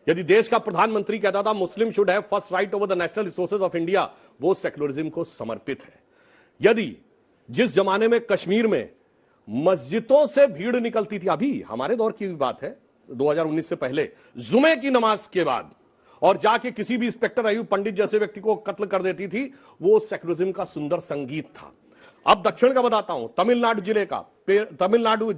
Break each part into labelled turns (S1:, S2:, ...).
S1: यदि देश का प्रधानमंत्री कहता था मुस्लिम should have first right over the national resources of India, वो सेक्युलरिज्म को समर्पित है। यदि जिस जमाने में कश्मीर में मस्जिदों से भीड़ निकलती थी, अभी हमारे दौर की बात है 2019 से पहले, जुमे की नमाज के बाद, और जाके किसी भी इंस्पेक्टर अयूब पंडित जैसे व्यक्ति को कत्ल कर देती थी, वो सेक्युलरिज्म का सुंदर संगीत था। अब दक्षिण का बताता हूं, तमिलनाडु जिले का, तमिलनाडु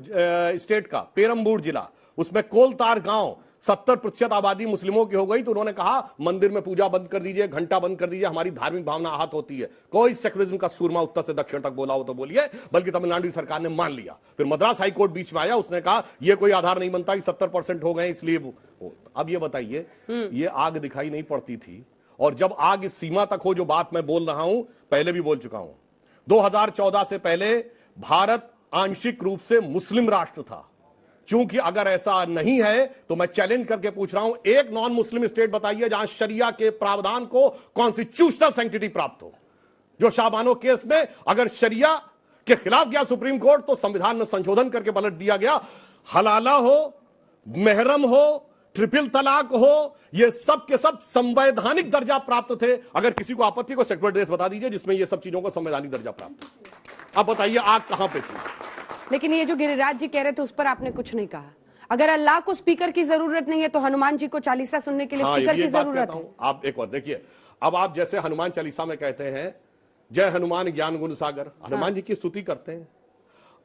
S1: स्टेट का पेरम्बूर जिला, उसमें कोलतार गांव 70% आबादी मुस्लिमों की हो गई, तो उन्होंने कहा मंदिर में पूजा बंद कर दीजिए, घंटा बंद कर दीजिए, हमारी धार्मिक भावना आहत होती है। कोई सेक्युलरिज्म का सूरमा उत्तर से दक्षिण तक बोला हो तो बोलिए, बल्कि तमिलनाडु सरकार ने मान लिया। फिर मद्रास हाईकोर्ट बीच में आया, उसने कहा यह कोई आधार नहीं बनता कि 70% हो गए इसलिए। अब ये बताइए, ये आग दिखाई नहीं पड़ती थी, और जब आग इस सीमा तक हो, जो बात मैं बोल रहा हूं पहले भी बोल चुका हूं, 2014 से पहले भारत आंशिक रूप से मुस्लिम राष्ट्र था। क्योंकि अगर ऐसा नहीं है तो मैं चैलेंज करके पूछ रहा हूं, एक नॉन मुस्लिम स्टेट बताइए जहां शरिया के प्रावधान को कॉन्स्टिट्यूशनल सैंक्टिटी प्राप्त हो। जो शाबानो केस में अगर शरिया के खिलाफ गया सुप्रीम कोर्ट, तो संविधान में संशोधन करके पलट दिया गया। हलाला हो, महरम हो, ट्रिपल तलाक हो, ये सब के सब संवैधानिक दर्जा प्राप्त थे। अगर किसी को आपत्ति, को सेक्युलर देश बता दीजिए जिसमें ये सब चीजों को संवैधानिक दर्जा प्राप्त है। अब बताइए आग कहां पे थी।
S2: लेकिन ये जो गिरिराज जी कह रहे थे उस पर आपने कुछ नहीं कहा। अगर अल्लाह को स्पीकर की जरूरत नहीं है तो हनुमान जी को चालीसा सुनने के लिए स्पीकर की जरूरत है।
S1: आप एक बात देखिए, अब आप जैसे हनुमान चालीसा में कहते हैं जय हनुमान ज्ञान गुण सागर, हनुमान जी की स्तुति करते हैं।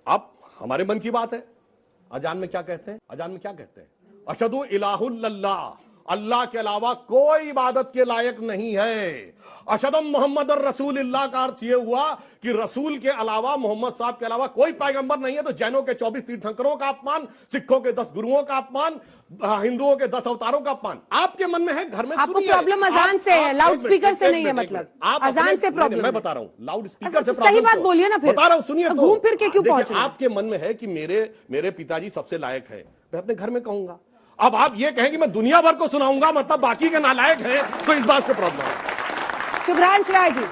S1: अब हमारे मन की बात है, अजान में क्या कहते हैं? अजान में क्या कहते हैं? अशहदु इलाहुल्लाह, अल्लाह के अलावा कोई इबादत के लायक नहीं है। अशहदु मोहम्मद और रसूलुल्लाह का अर्थ यह हुआ कि रसूल के अलावा, मोहम्मद साहब के अलावा कोई पैगंबर नहीं है। तो जैनों के 24 तीर्थंकरों का अपमान, सिखों के 10 गुरुओं का अपमान, हिंदुओं के 10 अवतारों का अपमान आपके मन में है। घर में
S2: आपको प्रॉब्लम अजान से है, लाउड स्पीकर से नहीं है। मतलब अजान से प्रॉब्लम,
S1: मैं बता रहा हूं, लाउड स्पीकर से
S2: सही बात बोलिए ना। फिर
S1: बता रहा हूं, सुनिए।
S2: घूम फिर के क्यों पहुंच?
S1: आपके मन में है कि मेरे पिताजी सबसे लायक है, मैं अपने घर में कहूंगा। अब आप ये कहें कि मैं दुनिया भर को सुनाऊंगा, मतलब बाकी के नालायक हैं, तो इस बात से प्रॉब्लम है।
S2: शुभ्रांश राय जी।